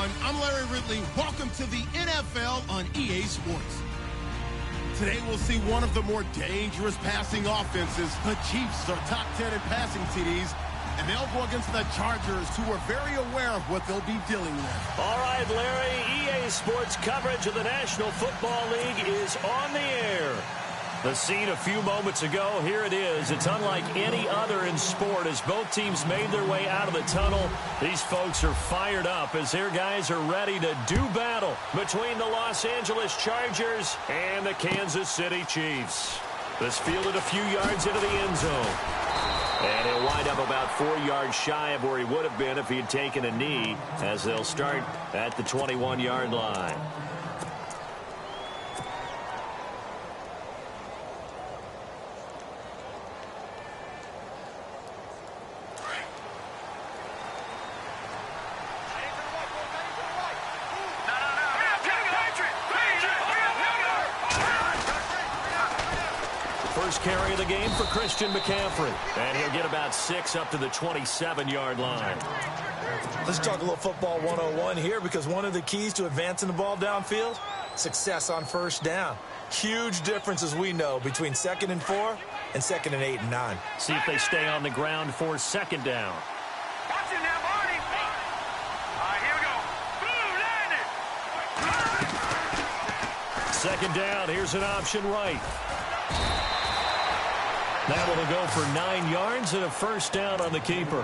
everyone. I'm Larry Ridley. Welcome to the NFL on EA Sports. Today we'll see one of the more dangerous passing offenses. The Chiefs are top 10 in passing TDs, and they'll go against the Chargers, who are very aware of what they'll be dealing with. All right, Larry, EA Sports coverage of the National Football League is on the air. The scene a few moments ago, here it is. It's unlike any other in sport as both teams made their way out of the tunnel. These folks are fired up as their guys are ready to do battle between the Los Angeles Chargers and the Kansas City Chiefs. This fielded a few yards into the end zone. And he'll wind up about 4 yards shy of where he would have been if he had taken a knee, as they'll start at the 21-yard line. First carry of the game for Christian McCaffrey. And he'll get about 6 up to the 27-yard line. Let's talk a little football 101 here, because one of the keys to advancing the ball downfield, success on first down. Huge difference, as we know, between 2nd and 4 and 2nd and 8 and 9. See if they stay on the ground for 2nd down. Watch it now, Barney. All right, here we go. Boom, landed. 2nd down, here's an option right. That will go for 9 yards and a first down on the keeper.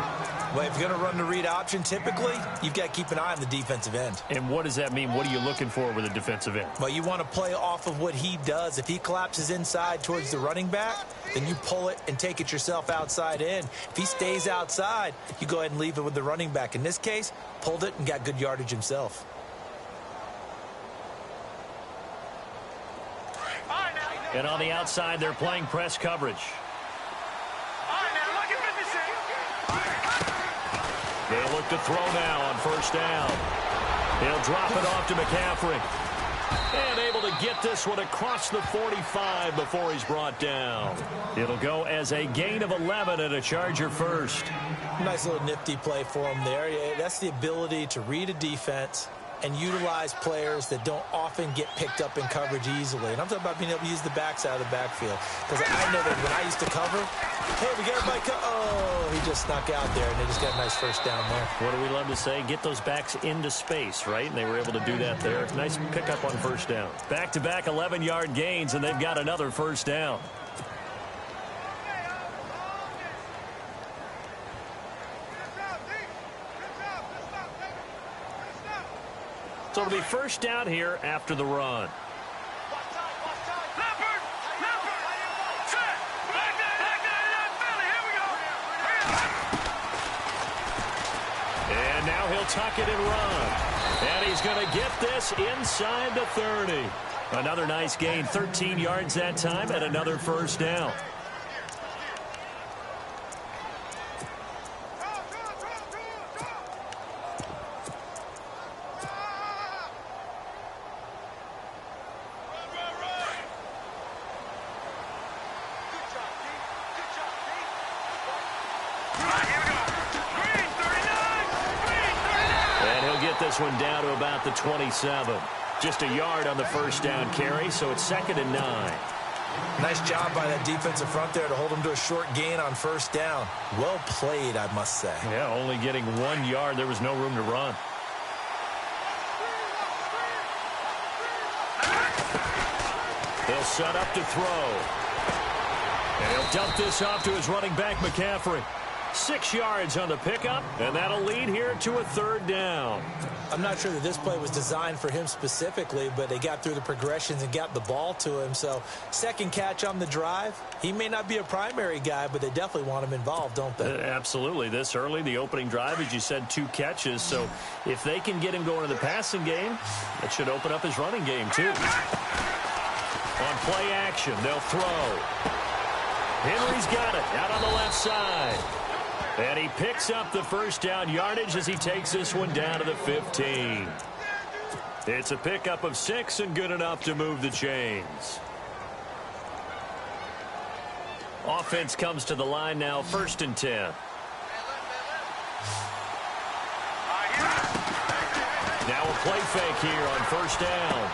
Well, if you're going to run the read option, typically, you've got to keep an eye on the defensive end. And what does that mean? What are you looking for with a defensive end? Well, you want to play off of what he does. If he collapses inside towards the running back, then you pull it and take it yourself outside in. If he stays outside, you go ahead and leave it with the running back. In this case, pulled it and got good yardage himself. And on the outside, they're playing press coverage. They'll look to throw now on first down. He'll drop it off to McCaffrey. And able to get this one across the 45 before he's brought down. It'll go as a gain of 11 and a Charger first. Nice little nifty play for him there. Yeah, that's the ability to read a defense and utilize players that don't often get picked up in coverage easily. And I'm talking about being able to use the backside of the backfield. Because I know that when I used to cover, hey, we got everybody oh, he just snuck out there, and they just got a nice first down there. What do we love to say? Get those backs into space, right? And they were able to do that there. Nice pickup on first down. Back-to-back 11-yard gains, and they've got another first down. So it'll be first down here after the run. And now he'll tuck it and run. And he's going to get this inside the 30. Another nice gain, 13 yards that time, and another first down. This one down to about the 27. Just a yard on the first down carry, so it's 2nd and 9. Nice job by that defensive front there to hold him to a short gain on first down. Well played, I must say. Yeah, only getting 1 yard. There was no room to run. He'll set up to throw. And he'll dump this off to his running back, McCaffrey. 6 yards on the pickup, and that'll lead here to a 3rd down. I'm not sure that this play was designed for him specifically, but they got through the progressions and got the ball to him. So, second catch on the drive. He may not be a primary guy, but they definitely want him involved, don't they? Absolutely. This early, the opening drive, as you said, 2 catches. So, if they can get him going in the passing game, that should open up his running game, too. On play action, they'll throw. Henry's got it out on the left side. And he picks up the first down yardage as he takes this one down to the 15. It's a pickup of 6 and good enough to move the chains. Offense comes to the line now, 1st and 10. Now play fake here on first down.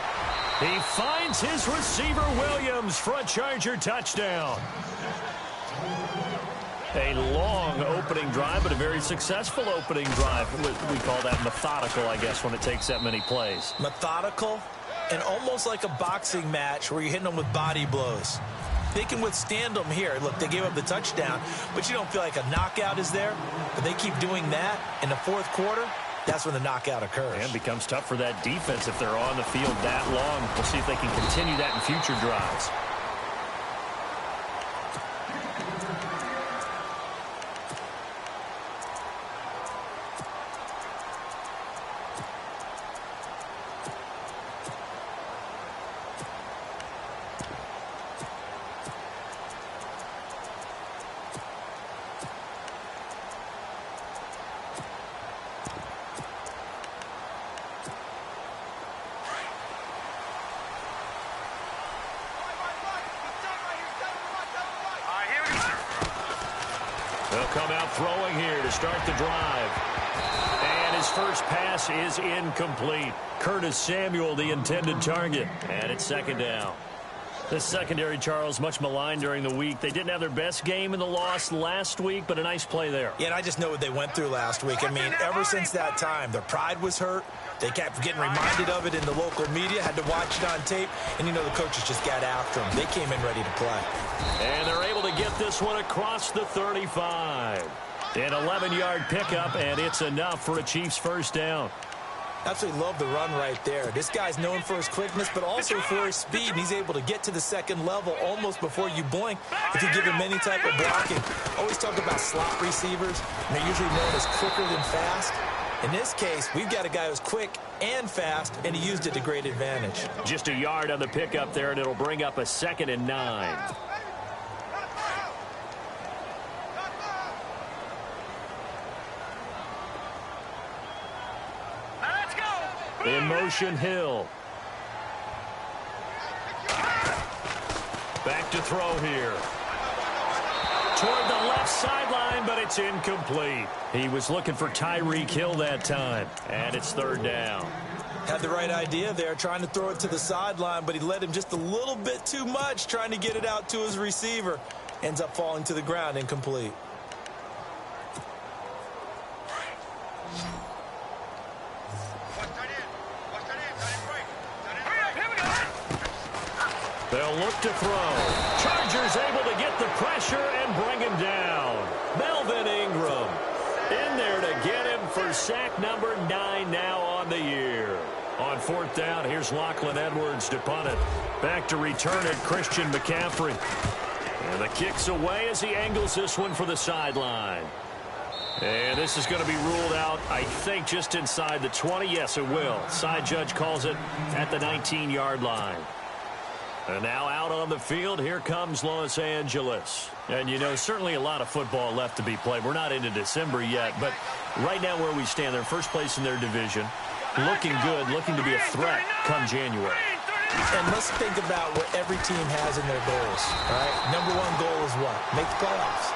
He finds his receiver, Williams, for a Charger touchdown. A long opening drive, but a very successful opening drive. We call that methodical, I guess, when it takes that many plays. Methodical and almost like a boxing match where you're hitting them with body blows. They can withstand them here. Look, they gave up the touchdown, but you don't feel like a knockout is there. But they keep doing that in the fourth quarter. That's when the knockout occurs. And it becomes tough for that defense if they're on the field that long. We'll see if they can continue that in future drives. They'll come out throwing here to start the drive. And his first pass is incomplete. Curtis Samuel, the intended target. And it's second down. This secondary, Charles, much maligned during the week. They didn't have their best game in the loss last week, but a nice play there. Yeah, and I just know what they went through last week. I mean, ever since that time, their pride was hurt. They kept getting reminded of it in the local media, had to watch it on tape, and you know the coaches just got after them. They came in ready to play. And they're able to get this one across the 35. An 11-yard pickup, and it's enough for a Chiefs first down. Absolutely love the run right there. This guy's known for his quickness, but also for his speed. And he's able to get to the second level almost before you blink if you give him any type of blocking. Always talk about slot receivers, and they're usually known as quicker than fast. In this case, we've got a guy who's quick and fast, and he used it to great advantage. Just a yard on the pickup there, and it'll bring up a 2nd and 9. In motion, Hill. Back to throw here. Toward the left sideline, but it's incomplete. He was looking for Tyreek Hill that time, and it's third down. Had the right idea there, trying to throw it to the sideline, but he led him just a little bit too much, trying to get it out to his receiver. Ends up falling to the ground, incomplete. They'll look to throw. Chargers able to get the pressure and bring him down. Melvin Ingram in there to get him for sack number 9 now on the year. On fourth down, here's Lachlan Edwards to punt it. Back to return it, Christian McCaffrey. And the kick's away as he angles this one for the sideline. And this is going to be ruled out, I think, just inside the 20. Yes, it will. Side judge calls it at the 19-yard line. And now out on the field, here comes Los Angeles. And, you know, certainly a lot of football left to be played. We're not into December yet, but right now where we stand, they're first place in their division. Looking good, looking to be a threat come January. And let's think about what every team has in their goals, all right? Number one goal is what? Make the playoffs.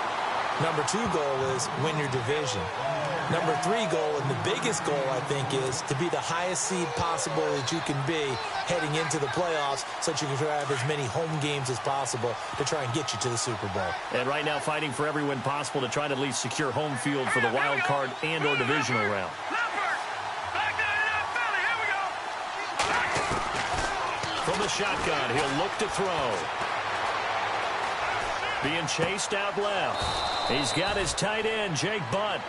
Number 2 goal is win your division. Number 3 goal, and the biggest goal, I think, is to be the highest seed possible that you can be heading into the playoffs so that you can have as many home games as possible to try and get you to the Super Bowl. And right now fighting for every win possible to try to at least secure home field for the wild card and or divisional round. From the shotgun, he'll look to throw. Being chased out left. He's got his tight end, Jake Butt.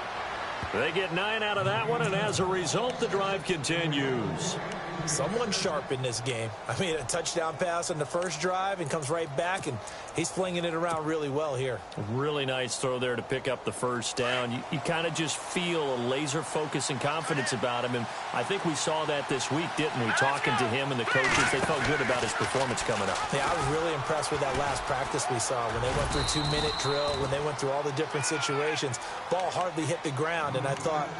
They get 9 out of that one, and as a result, the drive continues. Someone sharp in this game. I mean, a touchdown pass on the first drive and comes right back, and he's flinging it around really well here. Really nice throw there to pick up the first down. You kind of just feel a laser focus and confidence about him, and I think we saw that this week, didn't we? Talking to him and the coaches, they felt good about his performance coming up. Yeah, I was really impressed with that last practice we saw when they went through 2-minute drill, when they went through all the different situations. Ball hardly hit the ground, and I thought,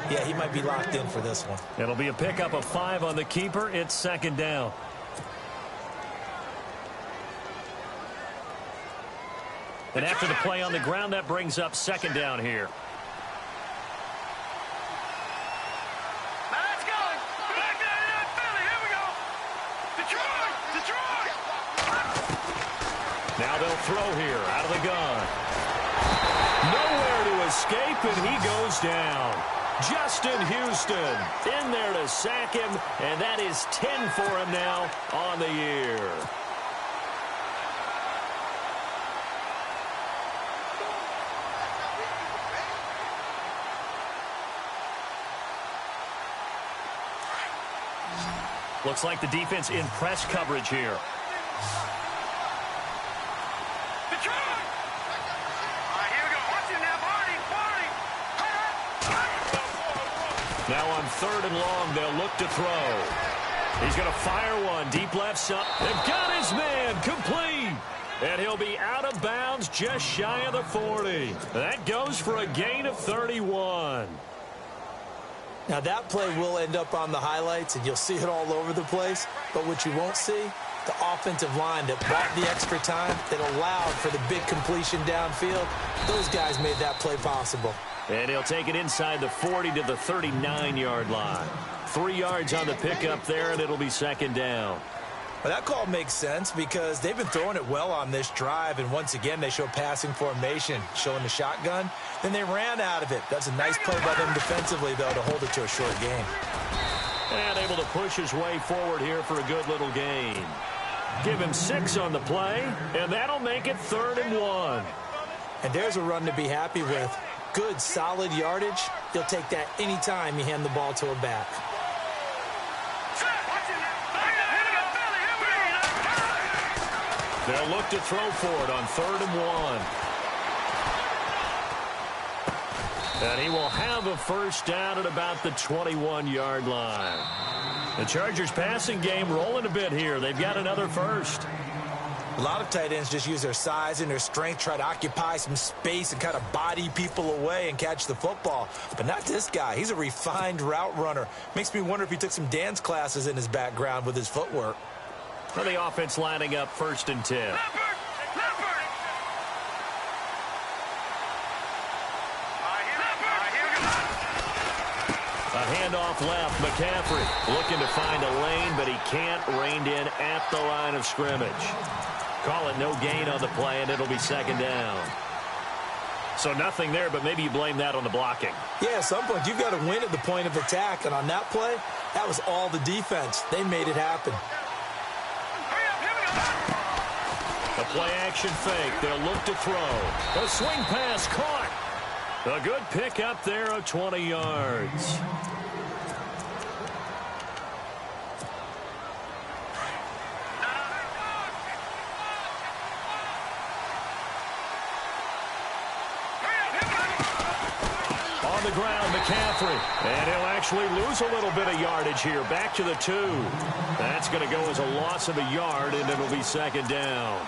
yeah, he might be locked in for this one. It'll be a pickup of 5 on the keeper. It's second down. And after the play on the ground, that brings up second down here. Let's go. Back here out of the gun. Nowhere to escape, and he goes down. Justin Houston in there to sack him, and that is 10 for him now on the year. Looks like the defense in press coverage here. Now on 3rd and long, they'll look to throw. He's going to fire one deep left side. They've got his man complete. And he'll be out of bounds just shy of the 40. That goes for a gain of 31. Now, that play will end up on the highlights, and you'll see it all over the place. But what you won't see, the offensive line that bought the extra time, that allowed for the big completion downfield, those guys made that play possible. And he'll take it inside the 40 to the 39-yard line. 3 yards on the pickup there, and it'll be 2nd down. Well, that call makes sense because they've been throwing it well on this drive, and once again, they show passing formation, showing the shotgun. Then they ran out of it. That's a nice play by them defensively, though, to hold it to a short gain. And able to push his way forward here for a good little gain. Give him 6 on the play, and that'll make it 3rd and 1. And there's a run to be happy with. Good, solid yardage. You'll take that anytime you hand the ball to a back. They'll look to throw for it on 3rd and 1. And he will have a first down at about the 21-yard line. The Chargers passing game rolling a bit here. They've got another first. A lot of tight ends just use their size and their strength, try to occupy some space and kind of body people away and catch the football. But not this guy. He's a refined route runner. Makes me wonder if he took some dance classes in his background with his footwork. For the offense lining up 1st and 10. A handoff left. McCaffrey looking to find a lane, but he can't. Reined in at the line of scrimmage. Call it no gain on the play, and it'll be 2nd down. So nothing there, but maybe you blame that on the blocking. Yeah, at some point, you've got to win at the point of attack. And on that play, that was all the defense. They made it happen. A play-action fake. They'll look to throw. A swing pass caught. A good pickup there of 20 yards. On the ground, McCaffrey. And he'll actually lose a little bit of yardage here. Back to the 2. That's going to go as a loss of a yard, and it'll be 2nd down.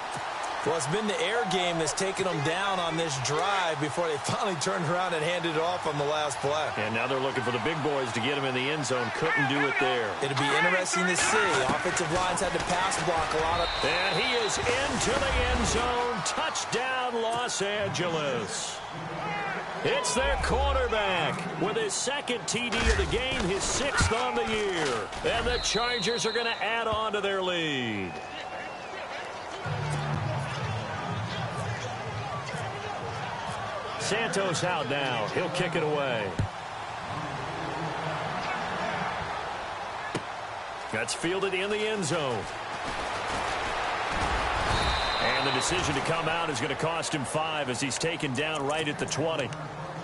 Well, it's been the air game that's taken them down on this drive before they finally turned around and handed it off on the last play. And now they're looking for the big boys to get him in the end zone. Couldn't do it there. It'll be interesting to see. Offensive lines had to pass block a lot of... And he is into the end zone. Touchdown, Los Angeles. It's their quarterback with his 2nd TD of the game, his 6th on the year. And the Chargers are going to add on to their lead. Santos out now. He'll kick it away. That's fielded in the end zone. And the decision to come out is going to cost him 5 as he's taken down right at the 20.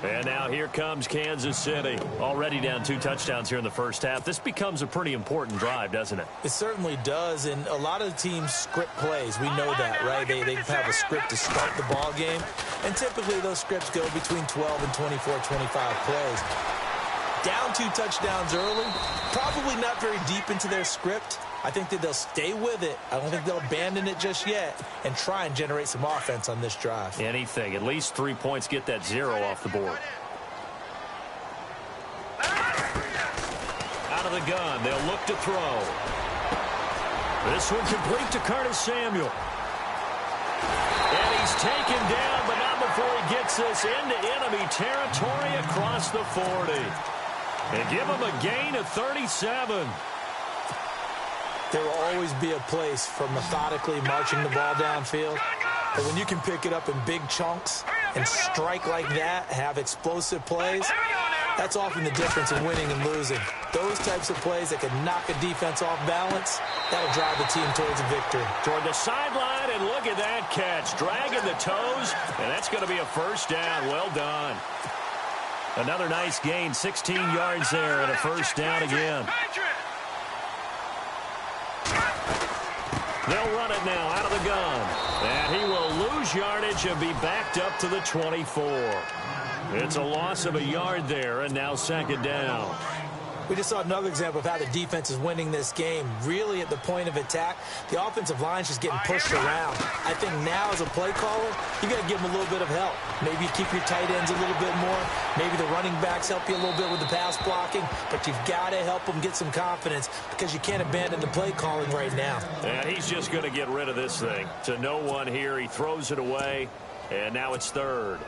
And now here comes Kansas City. Already down 2 touchdowns here in the first half. This becomes a pretty important drive, doesn't it? It certainly does, and a lot of the teams script plays. We know that, right? They have a script to start the ball game, and typically those scripts go between 12 and 24, 25 plays. Down 2 touchdowns early, probably not very deep into their script. I think that they'll stay with it. I don't think they'll abandon it just yet and try and generate some offense on this drive. Anything. At least 3 points, get that 0 off the board. Out of the gun. They'll look to throw. This one complete to Curtis Samuel. And he's taken down, but not before he gets this into enemy territory across the 40. And give him a gain of 37. There will always be a place for methodically marching the ball downfield, But when you can pick it up in big chunks and strike like that, have explosive plays, that's often the difference in winning and losing. Those types of plays that can knock a defense off balance, that'll drive the team towards a victory. Toward the sideline, and look at that catch. Dragging the toes, and that's going to be a first down. Well done. Another nice gain, 16 yards there, and a first down again. They'll run it now out of the gun. And he will lose yardage and be backed up to the 24. It's a loss of a yard there, and now second down. We just saw another example of how the defense is winning this game. Really at the point of attack, the offensive line's just getting pushed around. I think now as a play caller, you got to give them a little bit of help. Maybe you keep your tight ends a little bit more. Maybe the running backs help you a little bit with the pass blocking. But you've got to help them get some confidence because you can't abandon the play calling right now. And he's just going to get rid of this thing. To no one here. He throws it away, and now it's third.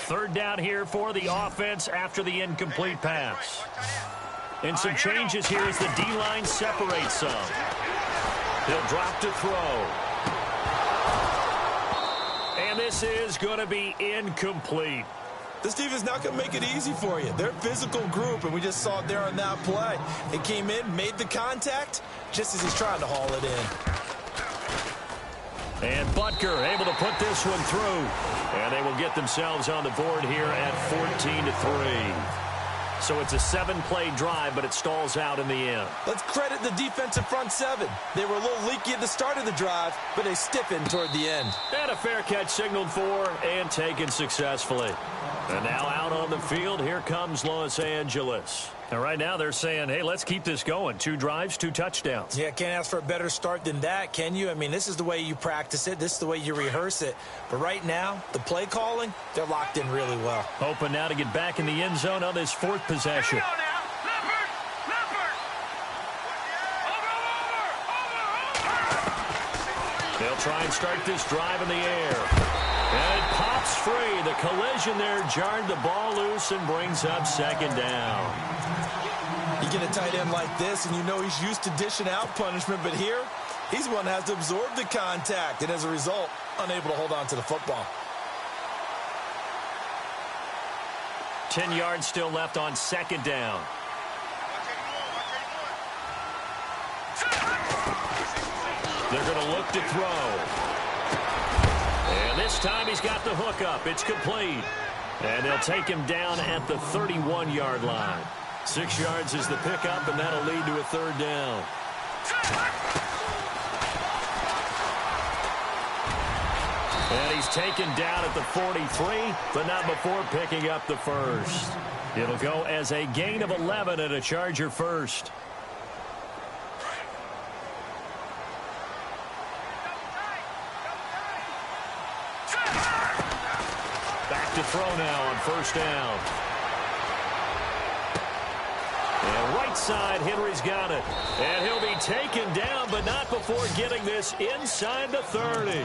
Third down here for the offense after the incomplete pass. And some changes here as the D-line separates some. He'll drop to throw. And this is going to be incomplete. This defense is not going to make it easy for you. They're a physical group, and we just saw it there on that play. It came in, made the contact, just as he's trying to haul it in. And Butker able to put this one through. And they will get themselves on the board here at 14-3. So it's a 7-play drive, but it stalls out in the end. Let's credit the defensive front seven. They were a little leaky at the start of the drive, but they stiffened toward the end. And a fair catch signaled for and taken successfully. And now out on the field, here comes Los Angeles. And right now they're saying, hey, let's keep this going. 2 drives, 2 touchdowns. Yeah, can't ask for a better start than that, can you? I mean, this is the way you practice it. This is the way you rehearse it. But right now, the play calling, they're locked in really well. Hoping now to get back in the end zone on this 4th possession. They'll try and start this drive in the air. And it pops free. The collision there jarred the ball loose and brings up second down. You get a tight end like this, and you know he's used to dishing out punishment, but here, he's the one that has to absorb the contact, and as a result, unable to hold on to the football. 10 yards still left on second down. They're going to look to throw. And this time he's got the hook up. It's complete. And they'll take him down at the 31-yard line. 6 yards is the pickup, and that'll lead to a third down. And he's taken down at the 43, but not before picking up the first. It'll go as a gain of 11 and a Charger first. Back to throw now on first down. And right side, Henry's got it. And he'll be taken down, but not before getting this inside the 30.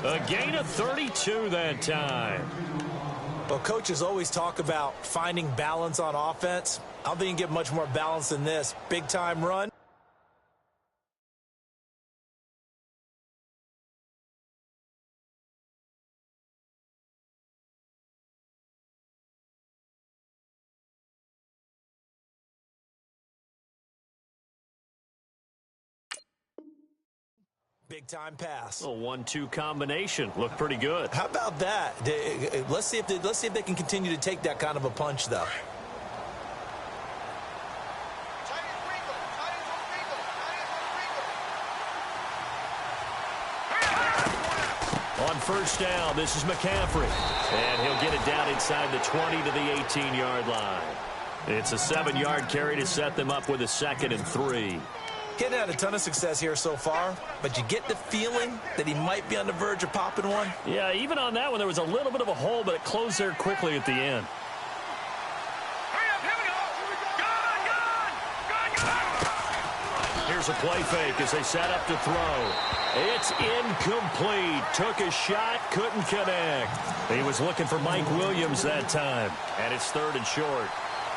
A gain of 32 that time. Well, coaches always talk about finding balance on offense. I don't think you can get much more balance than this. Big-time run. Big-time pass. A 1-2 combination. Looked pretty good. How about that? Let's see if they can continue to take that kind of a punch, though. On first down, this is McCaffrey. And he'll get it down inside the 20 to the 18-yard line. It's a 7-yard carry to set them up with a 2nd and 3. Getting had a ton of success here so far, but you get the feeling that he might be on the verge of popping one. Yeah, even on that one, there was a little bit of a hole, but it closed there quickly at the end. Here's Here's a play fake as they set up to throw. It's incomplete. Took a shot, couldn't connect. He was looking for Mike Williams that time. And it's 3rd and short.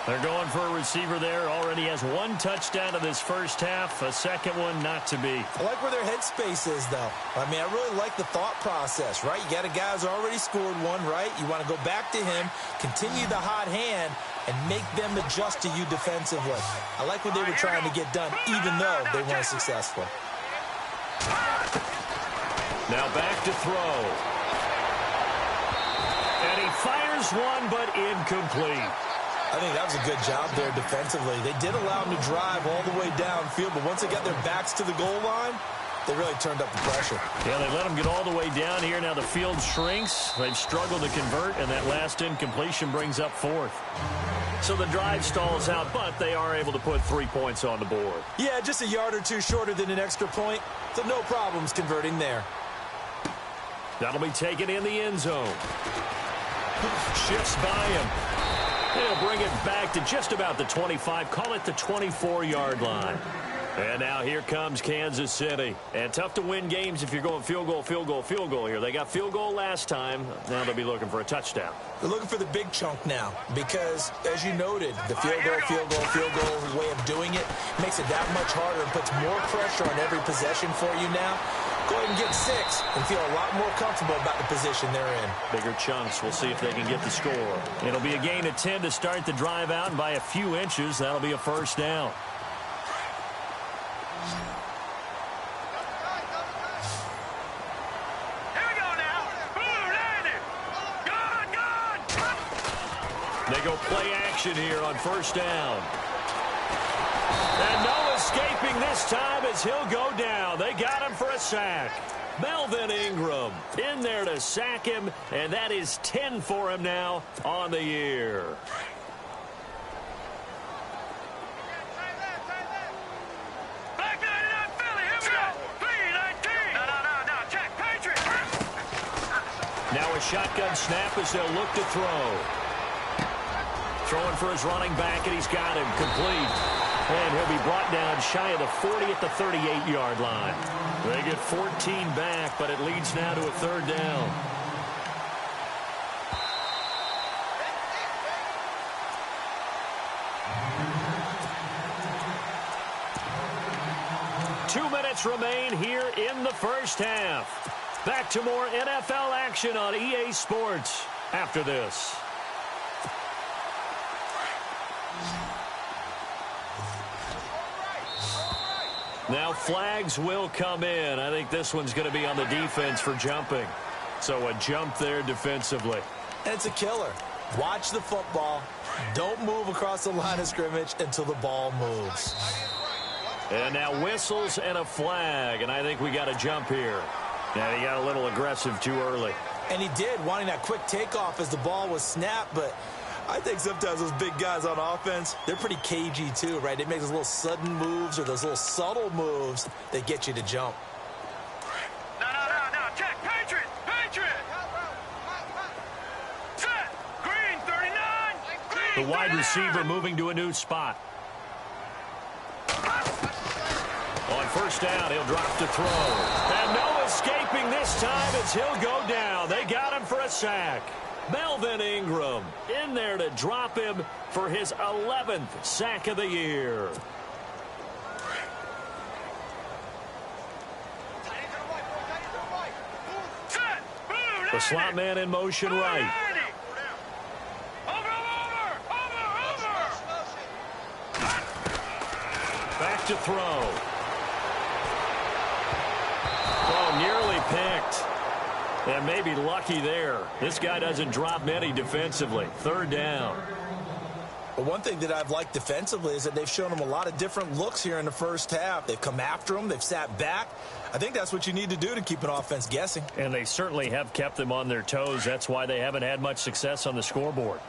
They're going for a receiver there. Already has 1 touchdown in this first half. A second one not to be. I like where their headspace is, though. I mean, I really like the thought process, right? You got a guy who's already scored one, right? You want to go back to him, continue the hot hand, and make them adjust to you defensively. I like what they were trying to get done, even though they weren't successful. Now back to throw. And he fires one, but incomplete. I think that was a good job there defensively. They did allow them to drive all the way downfield, but once they got their backs to the goal line, they really turned up the pressure. Yeah, they let them get all the way down here. Now the field shrinks. They've struggled to convert, and that last incompletion brings up 4th. So the drive stalls out, but they are able to put 3 points on the board. Yeah, just a yard or 2 shorter than an extra point, so no problems converting there. That'll be taken in the end zone. Shifts by him. He'll bring it back to just about the 25. Call it the 24-yard line. And now here comes Kansas City. And tough to win games if you're going field goal, field goal, field goal here. They got field goal last time. Now they'll be looking for a touchdown. They're looking for the big chunk now because, as you noted, the field goal, field goal, field goal way of doing it makes it that much harder and puts more pressure on every possession for you now. Go ahead and get 6 and feel a lot more comfortable about the position they're in. Bigger chunks. We'll see if they can get the score. It'll be a gain of 10 to start the drive out, and by a few inches, that'll be a first down. Here we go now. Boom, landed. Good. They go play action here on first down. And no escaping this time as he'll go down. They got him for a sack. Melvin Ingram in there to sack him, and that is 10 for him now on the year. Back 99 Philly. Here we go. 3-19. No. Check. Patriot. Now a shotgun snap as they'll look to throw. Throwing for his running back, and he's got him complete. And he'll be brought down shy of the 40 at the 38-yard line. They get 14 back, but it leads now to a 3rd down. Two minutes remain here in the first half. Back to more NFL action on EA Sports after this. Now flags will come in. I think this one's going to be on the defense for jumping. So a jump there defensively. And it's a killer. Watch the football. Don't move across the line of scrimmage until the ball moves. And now whistles and a flag. And I think we got a jump here. Yeah, he got a little aggressive too early. And he did, wanting that quick takeoff as the ball was snapped, but I think sometimes those big guys on offense, they're pretty cagey too, right? They make those little sudden moves or those little subtle moves that get you to jump. No. Check. Patriot. Set. Green 39. The wide receiver moving to a new spot. On first down, he'll drop to throw. And no escaping this time as he'll go down. They got him for a sack. Melvin Ingram in there to drop him for his 11th sack of the year. The slot man in motion right. Back to throw. Oh, nearly picked. And maybe lucky there. This guy doesn't drop many defensively. 3rd down. But one thing that I've liked defensively is that they've shown him a lot of different looks here in the first half. They've come after him. They've sat back. I think that's what you need to do to keep an offense guessing. And they certainly have kept them on their toes. That's why they haven't had much success on the scoreboard.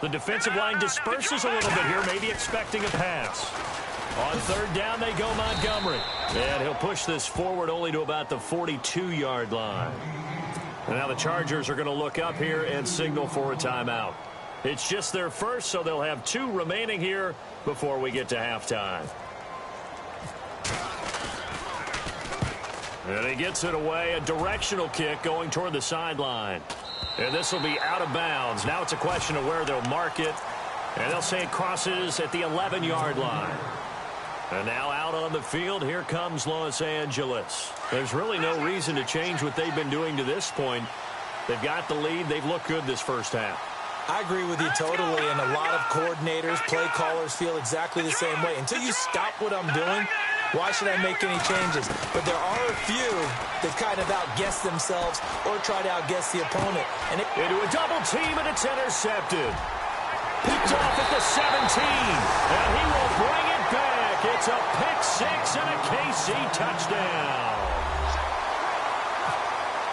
The defensive line disperses a little bit here, maybe expecting a pass. On 3rd down, they go Montgomery. And he'll push this forward only to about the 42-yard line. And now the Chargers are going to look up here and signal for a timeout. It's just their first, so they'll have 2 remaining here before we get to halftime. And he gets it away, a directional kick going toward the sideline. And this will be out of bounds. Now it's a question of where they'll mark it. And they'll say it crosses at the 11-yard line. And now out on the field, here comes Los Angeles. There's really no reason to change what they've been doing to this point. They've got the lead. They've looked good this first half. I agree with you totally, and a lot of coordinators, play callers feel exactly the same way. Until you stop what I'm doing, why should I make any changes? But there are a few that kind of outguess themselves or try to outguess the opponent. And into a double team, and it's intercepted. Picked off at the 17, and he will bring it back. It's a pick 6 and a KC touchdown.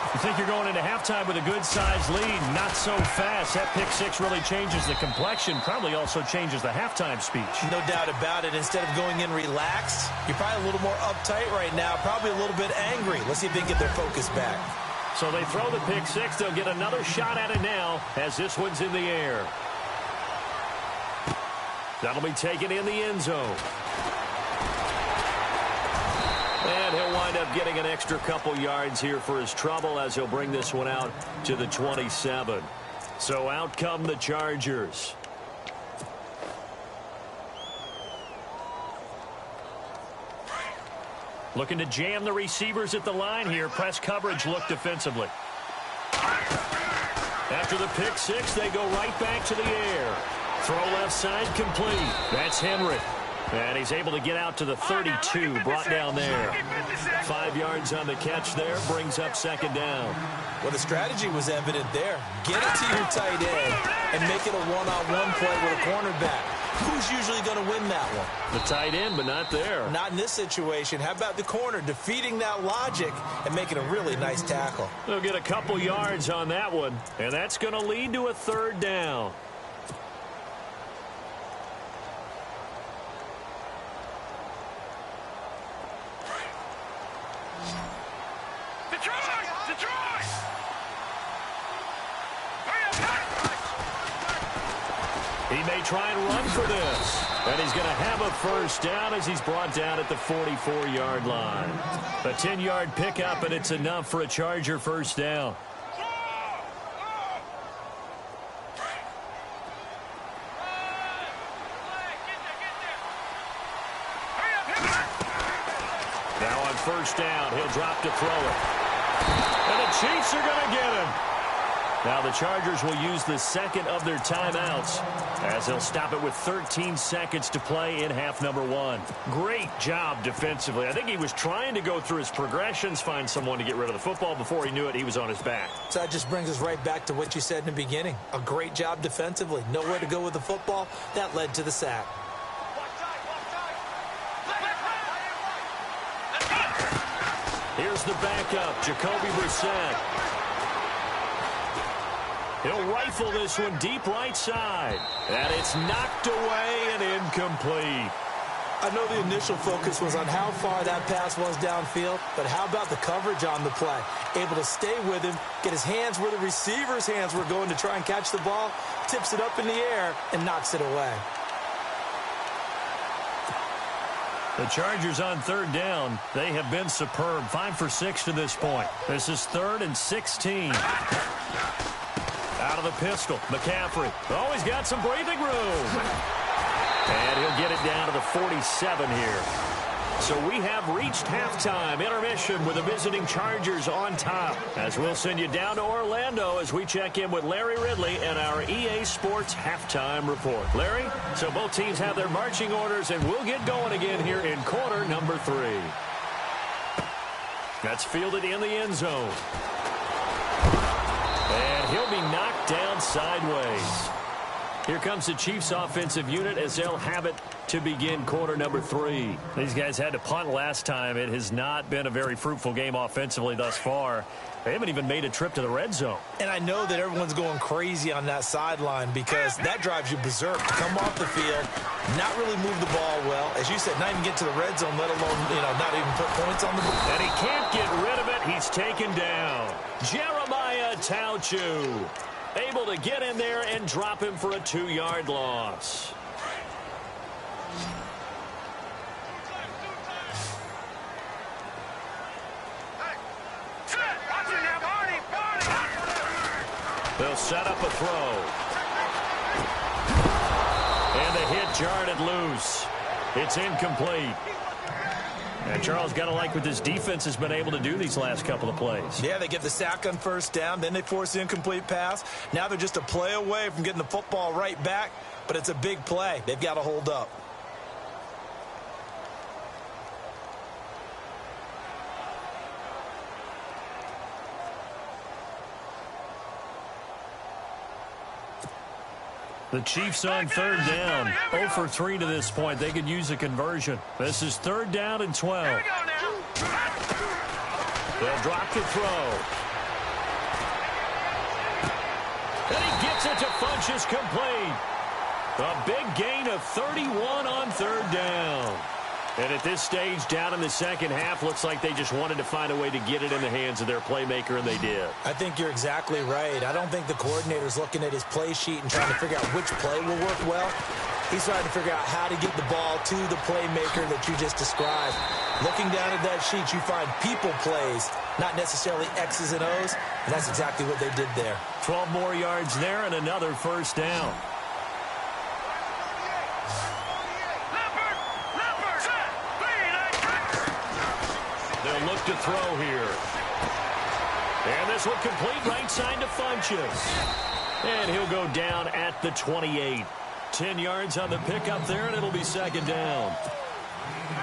You think you're going into halftime with a good-sized lead. Not so fast. That pick 6 really changes the complexion. Probably also changes the halftime speech. No doubt about it. Instead of going in relaxed, you're probably a little more uptight right now. Probably a little bit angry. Let's see if they can get their focus back. So they throw the pick 6. They'll get another shot at it now as this one's in the air. That'll be taken in the end zone. And he'll wind up getting an extra couple yards here for his trouble as he'll bring this one out to the 27. So out come the Chargers. Looking to jam the receivers at the line here. Press coverage look defensively. After the pick 6, they go right back to the air. Throw left side complete. That's Henry. And he's able to get out to the 32, brought down there. 5 yards on the catch there, brings up second down. Well, the strategy was evident there. Get it to your tight end and make it a one-on-one play with a cornerback. Who's usually going to win that one? The tight end, but not there. Not in this situation. How about the corner defeating that logic and making a really nice tackle? They'll get a couple yards on that one, and that's going to lead to a third down. He may try and run for this. And he's going to have a first down as he's brought down at the 44-yard line. A 10-yard pickup, and it's enough for a Charger first down. Now on first down, he'll drop to throw it. And the Chiefs are going to get him. Now the Chargers will use the second of their timeouts as they'll stop it with 13 seconds to play in half number 1. Great job defensively. I think he was trying to go through his progressions, find someone to get rid of the football. Before he knew it, he was on his back. So that just brings us right back to what you said in the beginning. A great job defensively. Nowhere to go with the football. That led to the sack. Here's the backup, Jacoby Brissett. He'll rifle this one deep right side. And it's knocked away and incomplete. I know the initial focus was on how far that pass was downfield, but how about the coverage on the play? Able to stay with him, get his hands where the receiver's hands were going to try and catch the ball, tips it up in the air, and knocks it away. The Chargers on third down. They have been superb. 5 for 6 to this point. This is 3rd and 16. Out of the pistol, McCaffrey. Oh, he's got some breathing room. And he'll get it down to the 47 here. So we have reached halftime intermission with the visiting Chargers on top. As we'll send you down to Orlando as we check in with Larry Ridley and our EA Sports halftime report. Larry, so both teams have their marching orders, and we'll get going again here in quarter number 3. That's fielded in the end zone. And he'll be knocked down sideways. Here comes the Chiefs offensive unit as they'll have it to begin quarter number 3. These guys had to punt last time. It has not been a very fruitful game offensively thus far. They haven't even made a trip to the red zone. And I know that everyone's going crazy on that sideline because that drives you berserk. To come off the field, not really move the ball well. As you said, not even get to the red zone, let alone, not even put points on the board. And he can't get rid of it. He's taken down. Jeremiah Tauchu. Able to get in there and drop him for a 2-yard loss. They'll set up a throw. And the hit jarred it loose. It's incomplete. And Charles, got to like what this defense has been able to do these last couple of plays. Yeah, they get the sack on first down, then they force the incomplete pass. Now they're just a play away from getting the football right back, but it's a big play. They've got to hold up. The Chiefs on third down. 0 for 3 to this point. They could use a conversion. This is 3rd down and 12. They'll drop the throw. And he gets it to Funchess complete. A big gain of 31 on 3rd down. And at this stage, down in the second half, looks like they just wanted to find a way to get it in the hands of their playmaker, and they did. I think you're exactly right. I don't think the coordinator's looking at his play sheet and trying to figure out which play will work well. He's trying to figure out how to get the ball to the playmaker that you just described. Looking down at that sheet, you find people plays, not necessarily X's and O's, and that's exactly what they did there. 12 more yards there and another first down. They'll look to throw here. And this one complete right side to Funchess. And he'll go down at the 28. 10 yards on the pickup there, and it'll be 2nd down.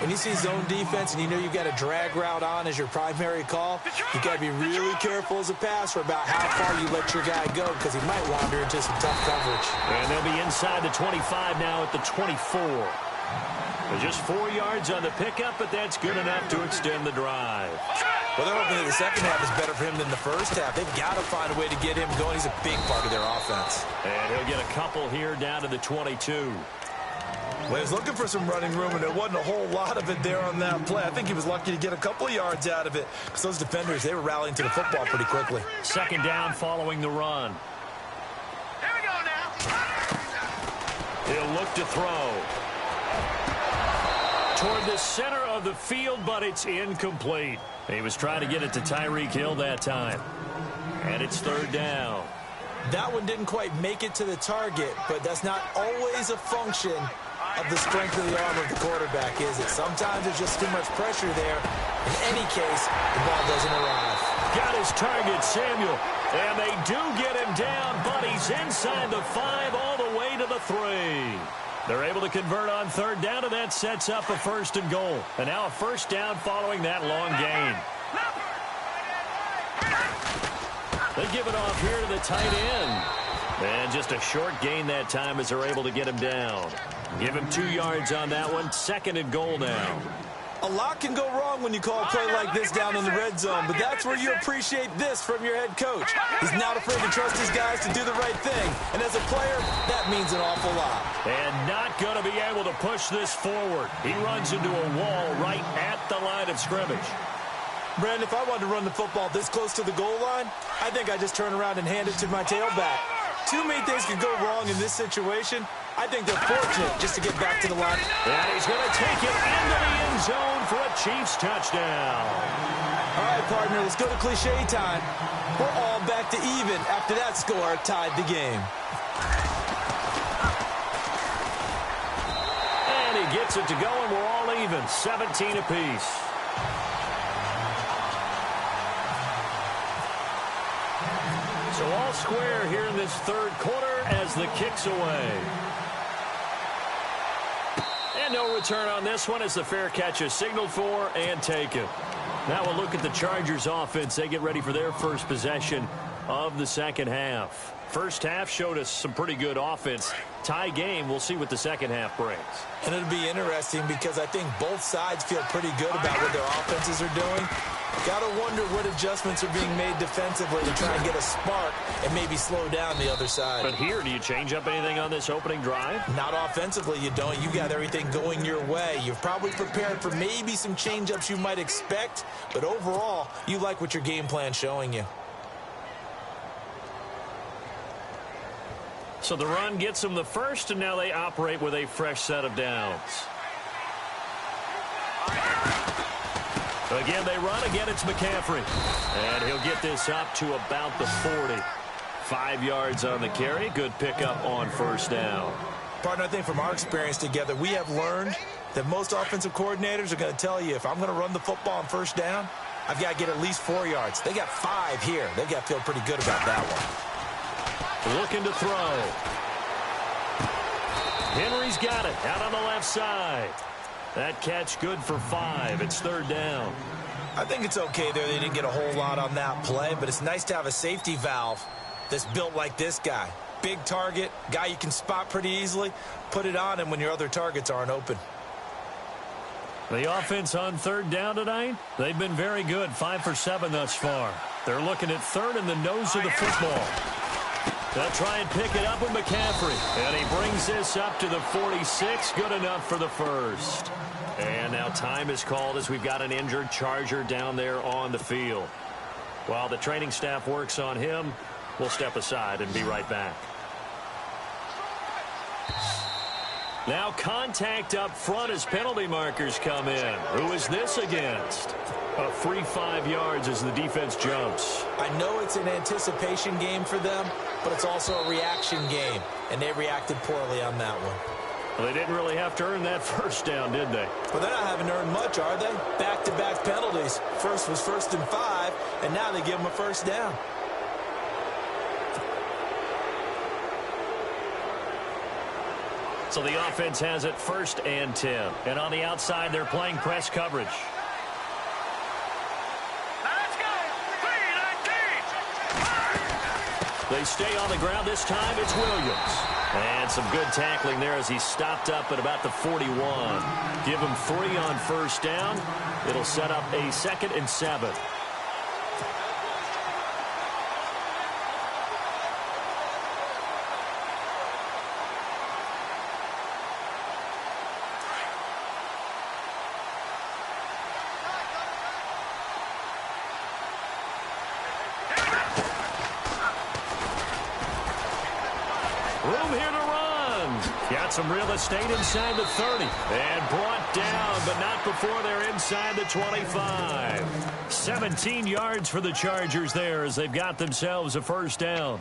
When you see zone defense and you know you've got a drag route on as your primary call, you've got to be really careful as a passer about how far you let your guy go because he might wander into some tough coverage. And they'll be inside the 25 now at the 24. They're just 4 yards on the pickup, but that's good enough to extend the drive. Well, they're hoping that the second half is better for him than the first half. They've got to find a way to get him going. He's a big part of their offense. And he'll get a couple here down to the 22. Well, he was looking for some running room, and there wasn't a whole lot of it there on that play. I think he was lucky to get a couple of yards out of it because those defenders, they were rallying to the football pretty quickly. 2nd down following the run. Here we go now. He'll look to throw. Toward the center of the field, but it's incomplete. He was trying to get it to Tyreek Hill that time. And it's 3rd down. That one didn't quite make it to the target, but that's not always a function of the strength of the arm of the quarterback, is it? Sometimes there's just too much pressure there. In any case, the ball doesn't arrive. Got his target, Samuel. And they do get him down, but he's inside the 5 all the way to the 3. They're able to convert on 3rd down, and that sets up a 1st and goal. And now a 1st down following that long gain. They give it off here to the tight end. And just a short gain that time as they're able to get him down. Give him 2 yards on that one. 2nd and goal now. A lot can go wrong when you call a play like this down in the red zone, but that's where you appreciate this from your head coach. He's not afraid to trust his guys to do the right thing, and as a player, that means an awful lot. And not going to be able to push this forward. He runs into a wall right at the line of scrimmage. Brandon, if I wanted to run the football this close to the goal line, I think I just turn around and hand it to my tailback. Too many things could go wrong in this situation. I think they're fortunate just to get back to the line. And he's going to take it into the end zone for a Chiefs touchdown. All right, partner, let's go to cliche time. We're all back to even after that score tied the game. And he gets it to go, and we're all even, 17 apiece. So all square here in this 3rd quarter as the kick's away. And no return on this one as the fair catch is signaled for and taken. Now we'll look at the Chargers offense. They get ready for their first possession of the 2nd half. First half showed us some pretty good offense. Tie game, we'll see what the 2nd half brings. And it'll be interesting because I think both sides feel pretty good about what their offenses are doing. Got to wonder what adjustments are being made defensively to try and get a spark and maybe slow down the other side. But here, do you change up anything on this opening drive? Not offensively, you don't. You got everything going your way. You've probably prepared for maybe some change-ups you might expect, but overall, you like what your game plan's showing you. So the run gets them the first, and now they operate with a fresh set of downs. Again, they run. Again, it's McCaffrey. And he'll get this up to about the 40. 5 yards on the carry. Good pickup on first down. Partner, I think from our experience together, we have learned that most offensive coordinators are going to tell you, if I'm going to run the football on first down, I've got to get at least 4 yards. They got 5 here. They've got to feel pretty good about that one. Looking to throw. Henry's got it out on the left side. That catch good for 5. It's third down. I think it's okay there. They didn't get a whole lot on that play, but it's nice to have a safety valve that's built like this guy. Big target, guy you can spot pretty easily. Put it on him when your other targets aren't open. The offense on third down tonight, they've been very good. 5 for 7 thus far. They're looking at third in the nose of the football. They'll try and pick it up with McCaffrey. And he brings this up to the 46. Good enough for the first. And now time is called as we've got an injured Charger down there on the field. While the training staff works on him, we'll step aside and be right back. Now contact up front as penalty markers come in. Who is this against? A free 5 yards as the defense jumps. I know it's an anticipation game for them, but it's also a reaction game, and they reacted poorly on that one. Well, they didn't really have to earn that first down, did they? Well, they're not having to earn much, are they? Back-to-back penalties. First was 1st and 5, and now they give them a first down. So the offense has it 1st and 10. And on the outside, they're playing press coverage. Let's go. 3-19. They stay on the ground. This time it's Williams. And some good tackling there as he stopped up at about the 41. Give him 3 on first down. It'll set up a 2nd and 7. Room here to run. Got some real estate inside the 30. And brought down, but not before they're inside the 25. 17 yards for the Chargers there as they've got themselves a first down.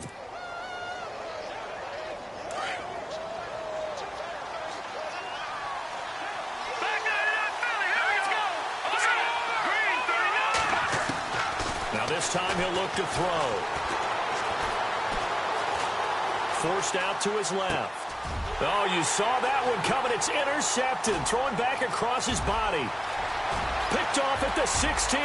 Back 99 Philly. Here we go. Green 39. Now this time he'll look to throw. Forced out to his left. Oh, you saw that one coming. It's intercepted. Thrown back across his body. Picked off at the 16.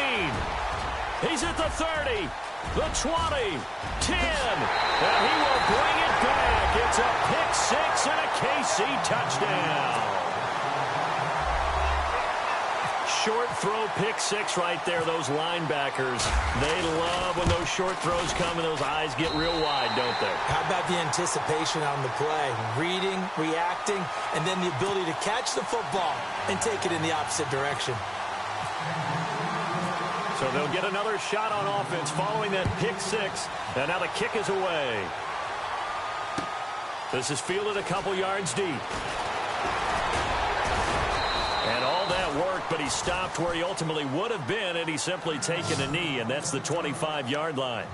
He's at the 30. The 20. 10. And he will bring it back. It's a pick 6 and a KC touchdown. Short throw pick 6 right there. Those linebackers, they love when those short throws come and those eyes get real wide, don't they? How about the anticipation on the play? Reading, reacting, and then the ability to catch the football and take it in the opposite direction. So they'll get another shot on offense following that pick 6. And now the kick is away. This is fielded a couple yards deep. And all that work, but he stopped where he ultimately would have been, and he's simply taken a knee, and that's the 25-yard line.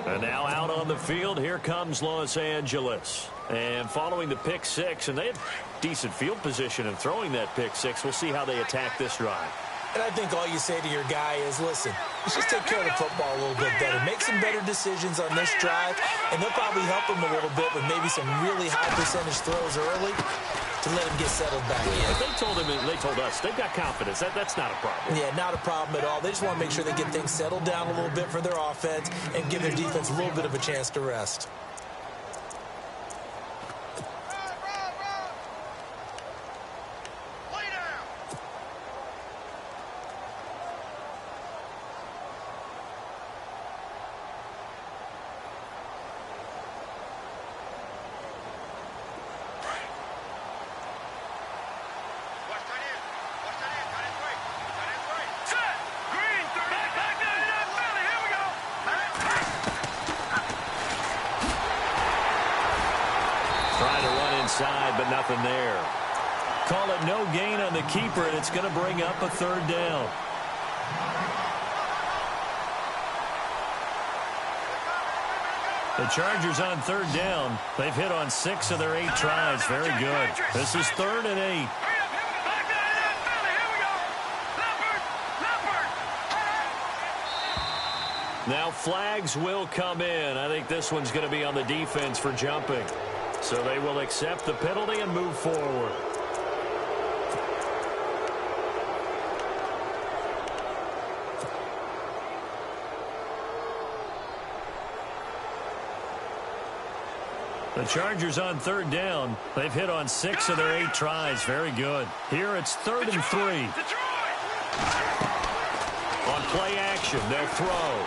And now out on the field, here comes Los Angeles. And following the pick 6, and they had decent field position in throwing that pick 6. We'll see how they attack this drive. And I think all you say to your guy is, listen, let's just take care of the football a little bit better. Make some better decisions on this drive, and they'll probably help him a little bit with maybe some really high percentage throws early to let him get settled back in. If they told us, they've got confidence. That's not a problem. Yeah, not a problem at all. They just want to make sure they get things settled down a little bit for their offense and give their defense a little bit of a chance to rest. nothing there. Call it no gain on the keeper, and it's going to bring up a third down. The Chargers on third down. They've hit on 6 of their 8 tries. Very good. This is 3rd and 8. Now flags will come in. I think this one's going to be on the defense for jumping. So they will accept the penalty and move forward. The Chargers on third down. They've hit on 6 of their 8 tries. Very good. Here it's 3rd and 3. On play action, they'll throw.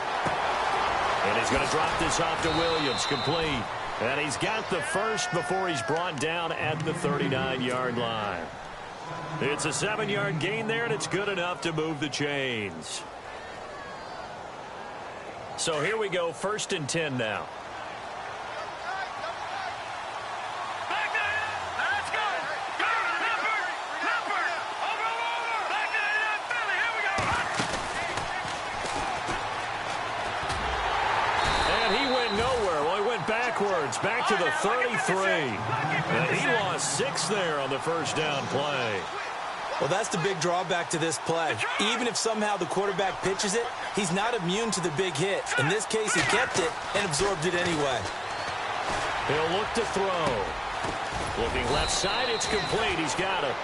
And he's going to drop this off to Williams. Complete. And he's got the first before he's brought down at the 39-yard line. It's a 7-yard gain there, and it's good enough to move the chains. So here we go, 1st and 10 now. Back to the 33. And he lost 6 there on the first down play. Well, that's the big drawback to this play. Even if somehow the quarterback pitches it, he's not immune to the big hit. In this case, he kept it and absorbed it anyway. He'll look to throw. Looking left side, it's complete. He's got it.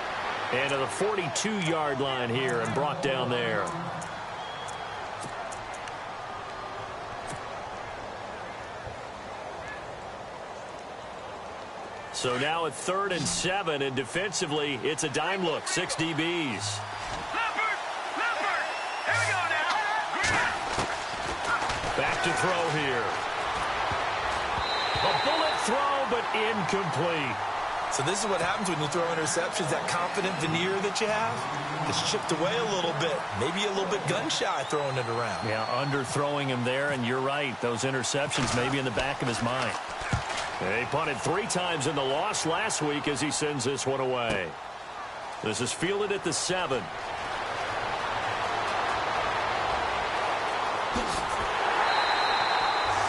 And to the 42-yard line here and brought down there. So now at 3rd and 7, and defensively, it's a dime look. 6 DBs. Leopard! Here we go now! Back to throw here. A bullet throw, but incomplete. So this is what happens when you throw interceptions. That confident veneer that you have gets chipped away a little bit. Maybe a little bit gun-shy throwing it around. Yeah, underthrowing him there, and you're right. Those interceptions may be in the back of his mind. He punted 3 times in the loss last week as he sends this one away. This is fielded at the 7.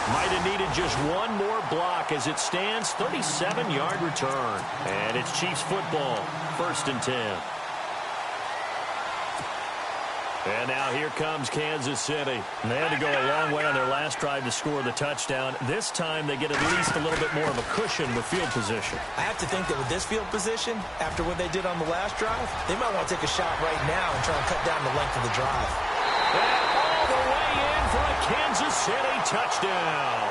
Might have needed just one more block as it stands. 37-yard return. And it's Chiefs football. 1st and 10. And now here comes Kansas City. They had to go a long way on their last drive to score the touchdown. This time they get at least a little bit more of a cushion with field position. I have to think that with this field position, after what they did on the last drive, they might want to take a shot right now and try and cut down the length of the drive. And all the way in for a Kansas City touchdown.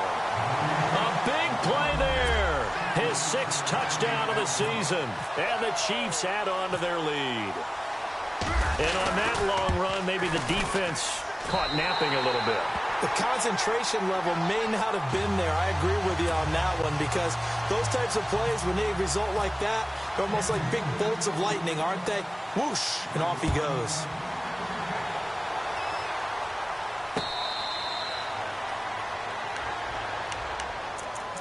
A big play there. His 6th touchdown of the season. And the Chiefs add on to their lead. And on that long run, maybe the defense caught napping a little bit. The concentration level may not have been there. I agree with you on that one because those types of plays, when they result like that, they're almost like big bolts of lightning, aren't they? Whoosh, and off he goes.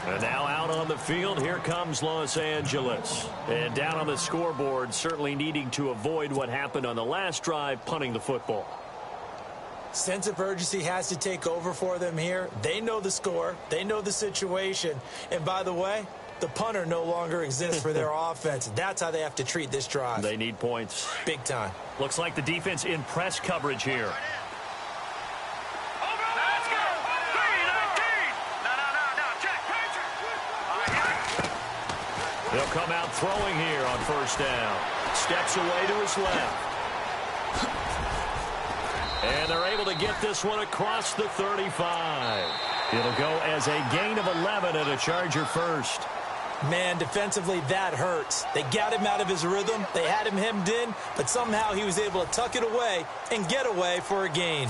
And now out on the field, here comes Los Angeles. And down on the scoreboard, certainly needing to avoid what happened on the last drive, punting the football. Sense of urgency has to take over for them here. They know the score. They know the situation. And by the way, the punter no longer exists for their offense. That's how they have to treat this drive. They need points. Big time. Looks like the defense in press coverage here. They'll come out throwing here on 1st down. Steps away to his left. And they're able to get this one across the 35. It'll go as a gain of 11 and a Charger first. Man, defensively, that hurts. They got him out of his rhythm. They had him hemmed in, but somehow he was able to tuck it away and get away for a gain.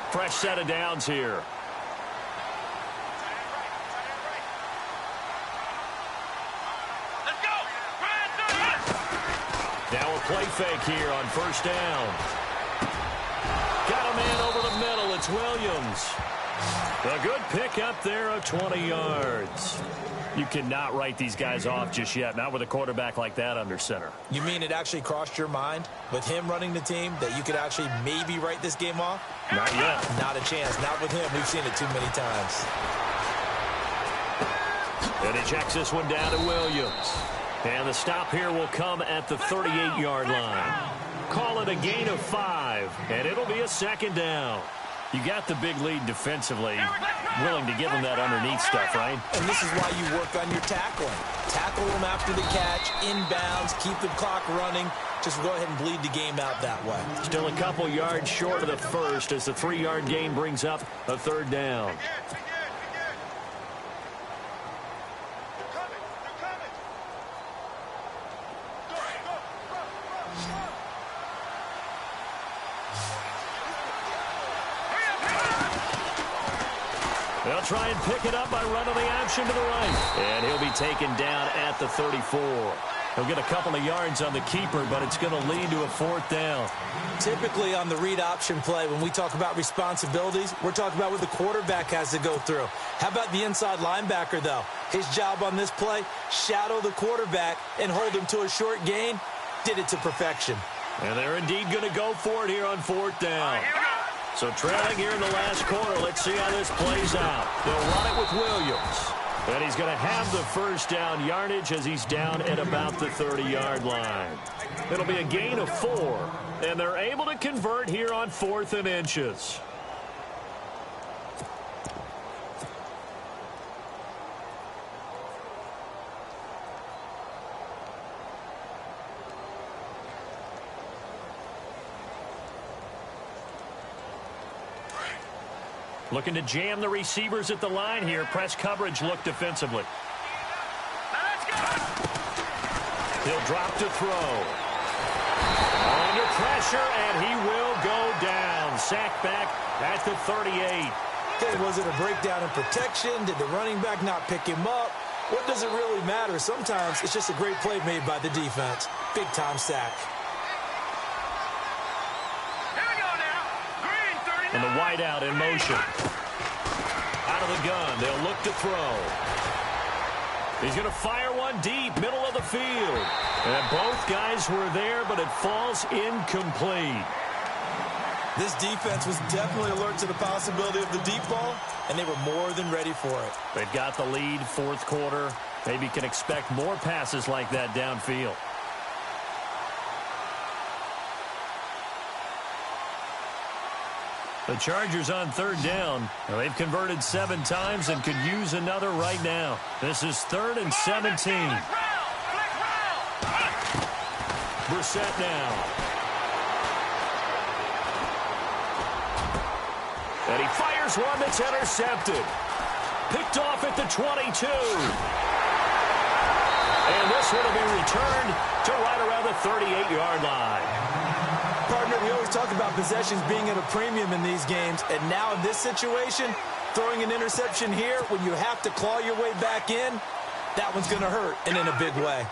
Fresh set of downs here. Now a play fake here on 1st down. Got a man over the middle. It's Williams. A good pick up there of 20 yards. You cannot write these guys off just yet, not with a quarterback like that under center. You mean it actually crossed your mind with him running the team that you could actually maybe write this game off? Not yet. Not a chance. Not with him. We've seen it too many times. And he checks this one down to Williams. And the stop here will come at the 38-yard line. Call it a gain of 5, and it'll be a second down. You got the big lead defensively, willing to give them that underneath stuff, right? And this is why you work on your tackling. Tackle them after the catch, inbounds, keep the clock running. Just go ahead and bleed the game out that way. Still a couple yards short of the first as the 3-yard gain brings up a third down. They'll try and pick it up by running the option to the right. And he'll be taken down at the 34. He'll get a couple of yards on the keeper, but it's going to lead to a fourth down. Typically on the read option play, when we talk about responsibilities, we're talking about what the quarterback has to go through. How about the inside linebacker, though? His job on this play, shadow the quarterback and hold him to a short gain. Did it to perfection. And they're indeed going to go for it here on fourth down. So trailing here in the last quarter, let's see how this plays out. They'll run it with Williams. And he's going to have the first down yardage as he's down at about the 30-yard line. It'll be a gain of 4, and they're able to convert here on 4th and inches. Looking to jam the receivers at the line here. Press coverage look defensively. He'll drop to throw. Under pressure, and he will go down. Sacked back at the 38. Okay, was it a breakdown in protection? Did the running back not pick him up? What does it really matter? Sometimes it's just a great play made by the defense. Big-time sack. And the wideout in motion. Out of the gun. They'll look to throw. He's going to fire one deep, middle of the field. And both guys were there, but it falls incomplete. This defense was definitely alert to the possibility of the deep ball, and they were more than ready for it. They've got the lead, fourth quarter. Maybe can expect more passes like that downfield. The Chargers on third down. Now they've converted 7 times and could use another right now. This is 3rd and 17. Brissett now. And he fires one that's intercepted. Picked off at the 22. And this one will be returned to right around the 38-yard line. Partner, we always talk about possessions being at a premium in these games, and now in this situation, throwing an interception here when you have to claw your way back in, that one's going to hurt, and in a big way.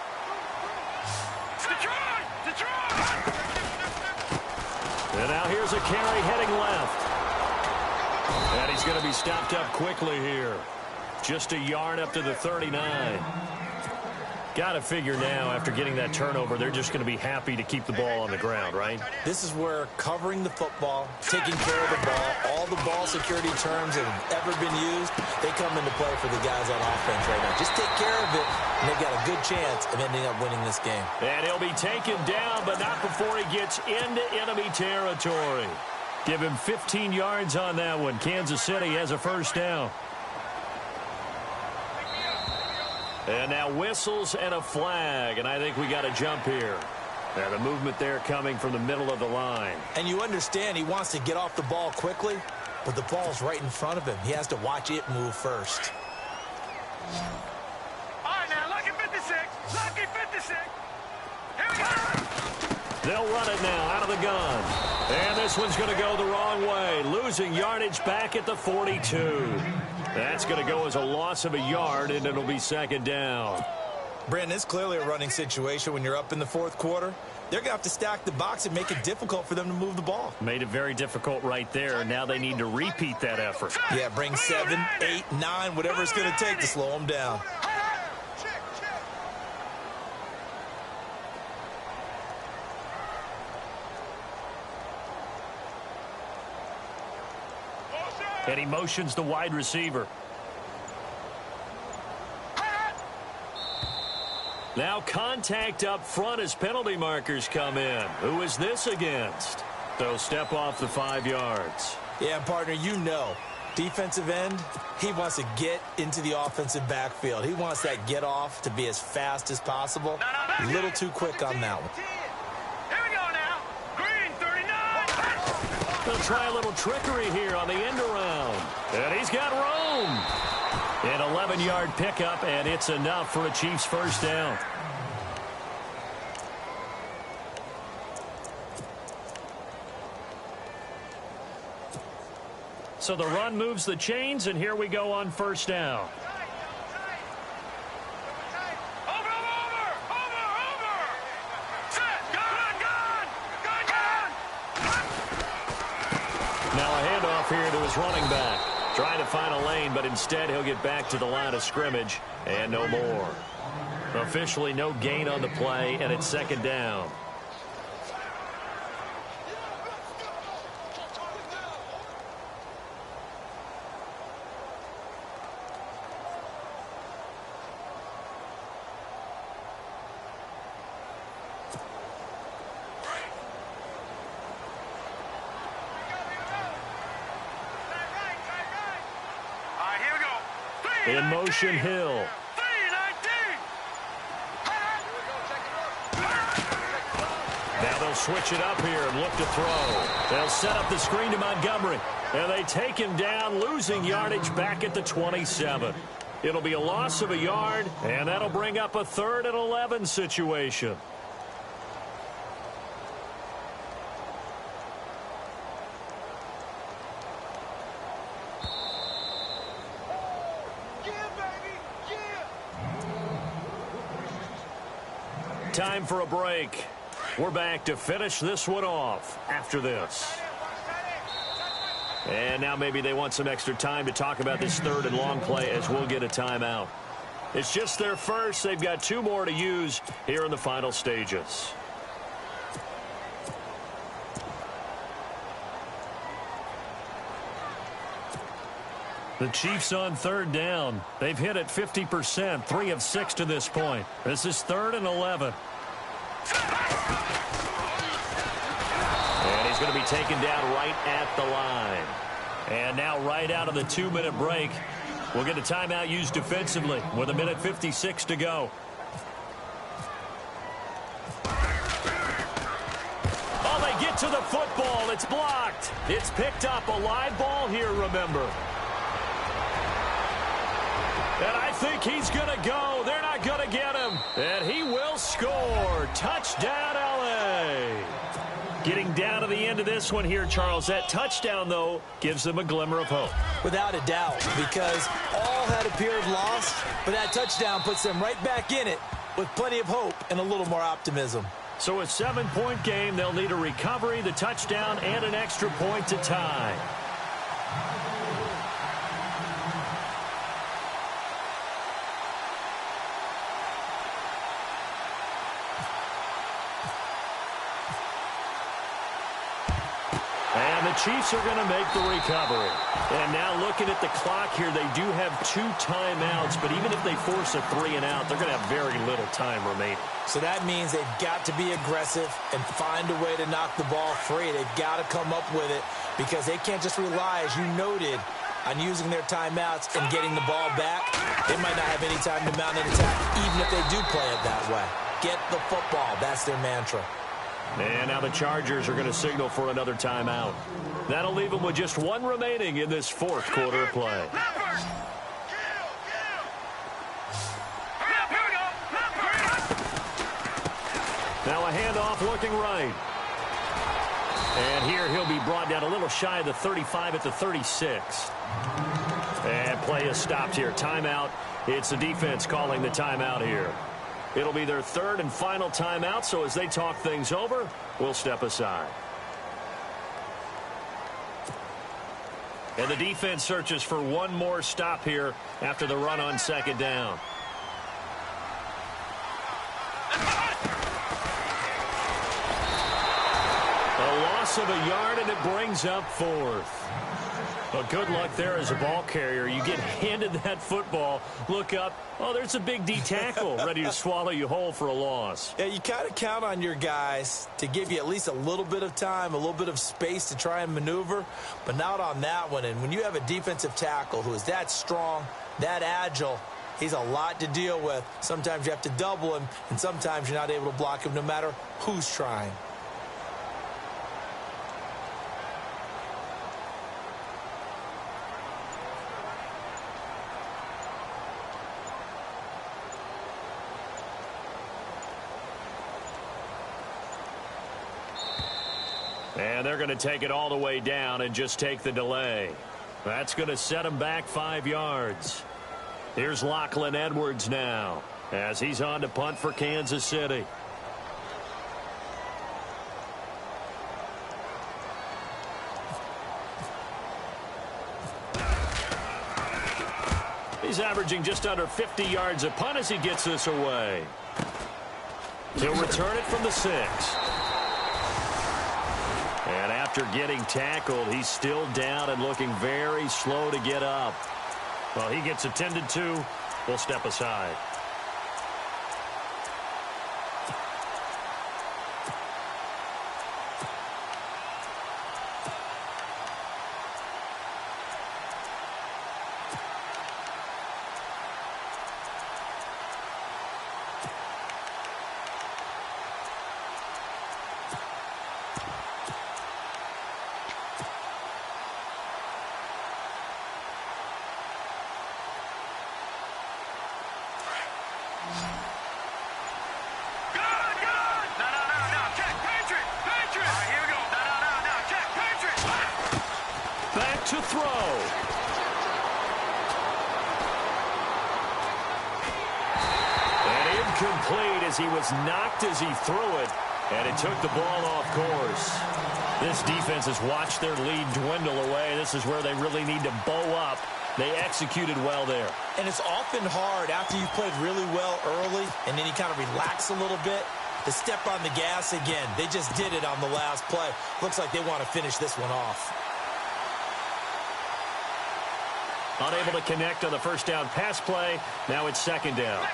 And now here's a carry heading left. And he's going to be stopped up quickly here. Just a yard up to the 39. Got to figure now, after getting that turnover, they're just going to be happy to keep the ball on the ground, right? This is where covering the football, taking care of the ball, all the ball security terms that have ever been used, they come into play for the guys on offense right now. Just take care of it, and they've got a good chance of ending up winning this game. And he'll be taken down, but not before he gets into enemy territory. Give him 15 yards on that one. Kansas City has a first down. And now whistles and a flag, and I think we got a jump here. And the movement there coming from the middle of the line. And you understand he wants to get off the ball quickly, but the ball's right in front of him. He has to watch it move first. All right, now, lucky 56. Lucky 56. Here we go. They'll run it now out of the gun. And this one's going to go the wrong way. Losing yardage back at the 42. That's going to go as a loss of a yard, and it'll be second down. Brandon, it's clearly a running situation when you're up in the fourth quarter. They're going to have to stack the box and make it difficult for them to move the ball. Made it very difficult right there. Now they need to repeat that effort. Yeah, bring 7, 8, 9, whatever it's going to take to slow them down. And he motions the wide receiver. Now contact up front as penalty markers come in. Who is this against? They'll step off the 5 yards. Yeah, partner, you know, defensive end, he wants to get into the offensive backfield. He wants that get off to be as fast as possible. A little too quick on that one. Here we go now. Green 39. They'll try a little trickery here on the end around. And he's got room. An 11-yard pickup, and it's enough for a Chiefs first down. So the run moves the chains, and here we go on first down. Over. Set. Gun. Now a handoff here to his running back. Trying to find a lane, but instead he'll get back to the line of scrimmage and no more. Officially no gain on the play, and it's second down. In motion, Hill. Now they'll switch it up here and look to throw. They'll set up the screen to Montgomery. And they take him down, losing yardage back at the 27. It'll be a loss of a yard, and that'll bring up a 3rd and 11 situation. Time for a break. We're back to finish this one off after this. And now maybe they want some extra time to talk about this 3rd and long play as we'll get a timeout. It's just their first. They've got 2 more to use here in the final stages. The Chiefs on 3rd down. They've hit it 50%, 3 of 6 to this point. This is 3rd and 11. And he's going to be taken down right at the line. And now right out of the 2-minute break, we'll get a timeout used defensively with 1:56 to go. Oh, they get to the football. It's blocked. It's picked up. A live ball here, remember. And I think he's going to go. They're not going to get him. And he will score. Touchdown, L.A. Getting down to the end of this one here, Charles. That touchdown, though, gives them a glimmer of hope. Without a doubt, because all had appeared lost, but that touchdown puts them right back in it with plenty of hope and a little more optimism. So a 7-point game. They'll need a recovery, the touchdown, and an extra point to tie. And the Chiefs are going to make the recovery. And now looking at the clock here, they do have 2 timeouts, but even if they force a 3 and out, they're going to have very little time remaining. So that means they've got to be aggressive and find a way to knock the ball free. They've got to come up with it because they can't just rely, as you noted, on using their timeouts and getting the ball back. They might not have any time to mount an attack, even if they do play it that way. Get the football. That's their mantra. And now the Chargers are going to signal for another timeout. That'll leave them with just 1 remaining in this 4th quarter of play. Now a handoff looking right. And here he'll be brought down a little shy of the 35 at the 36. And play is stopped here. Timeout. It's the defense calling the timeout here. It'll be their third and final timeout, so as they talk things over, we'll step aside. And the defense searches for one more stop here after the run on second down. A loss of a yard, and it brings up fourth. Well, good luck there as a ball carrier. You get handed that football, look up, oh, there's a big D tackle ready to swallow you whole for a loss. Yeah, you kind of count on your guys to give you at least a little bit of time, a little bit of space to try and maneuver, but not on that one. And when you have a defensive tackle who is that strong, that agile, he's a lot to deal with. Sometimes you have to double him, and sometimes you're not able to block him no matter who's trying. And they're going to take it all the way down and just take the delay. That's going to set him back 5 yards. Here's Lachlan Edwards now as he's on to punt for Kansas City. He's averaging just under 50 yards a punt as he gets this away. He'll return it from the 6. And after getting tackled, he's still down and looking very slow to get up. Well, he gets attended to. We'll step aside. To throw. And incomplete as he was knocked as he threw it, and it took the ball off course. This defense has watched their lead dwindle away. This is where they really need to bow up. They executed well there. And it's often hard after you've played really well early and then you kind of relax a little bit to step on the gas again. They just did it on the last play. Looks like they want to finish this one off. Unable to connect on the first down pass play. Now it's second down.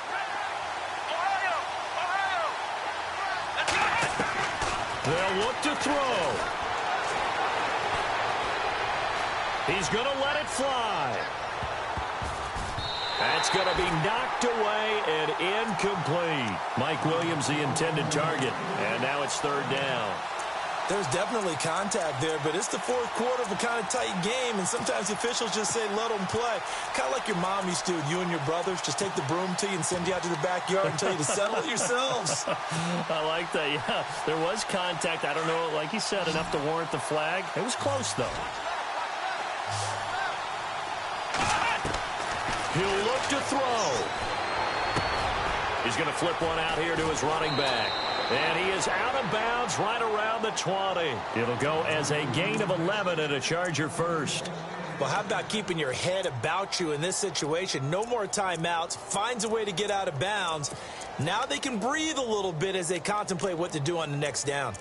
They'll look to throw. He's going to let it fly. That's going to be knocked away and incomplete. Mike Williams, the intended target. And now it's third down. There's definitely contact there, but it's the fourth quarter of a kind of tight game, and sometimes officials just say, let them play. Kind of like your mom used to with you and your brothers. Just take the broom to you and send you out to the backyard and tell you to settle it yourselves. I like that, yeah. There was contact. I don't know, like you said, enough to warrant the flag. It was close, though. He'll look to throw. He's going to flip one out here to his running back. And he is out of bounds right around the 20. It'll go as a gain of 11 and a Charger first. Well, how about keeping your head about you in this situation? No more timeouts. Finds a way to get out of bounds. Now they can breathe a little bit as they contemplate what to do on the next down.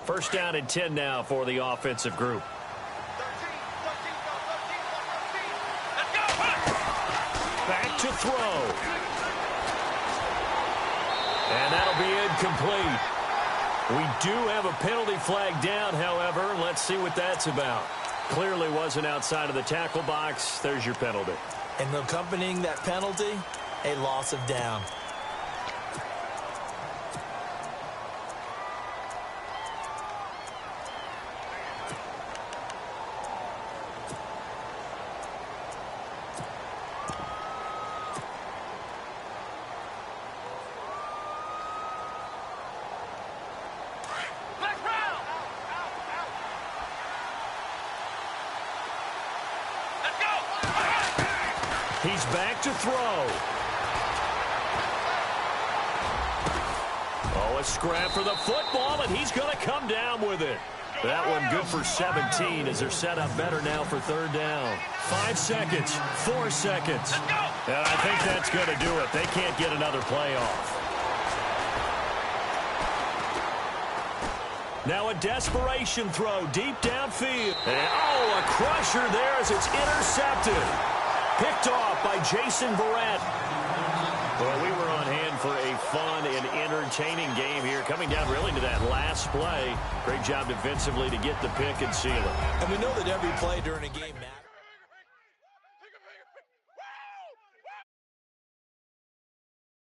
First down and 10 now for the offensive group. Back to throw. And that'll be incomplete. We do have a penalty flag down, however. Let's see what that's about. Clearly wasn't outside of the tackle box. There's your penalty. And accompanying that penalty, a loss of down. He's back to throw. Oh, a scrap for the football, and he's going to come down with it. That one good for 17 as they're set up better now for third down. 5 seconds, 4 seconds. And I think that's going to do it. They can't get another play off. Now a desperation throw deep downfield. And, oh, a crusher there as it's intercepted. Picked off by Jason Verrett. Well, we were on hand for a fun and entertaining game here, coming down really to that last play. Great job defensively to get the pick and seal it. And we know that every play during a game matters.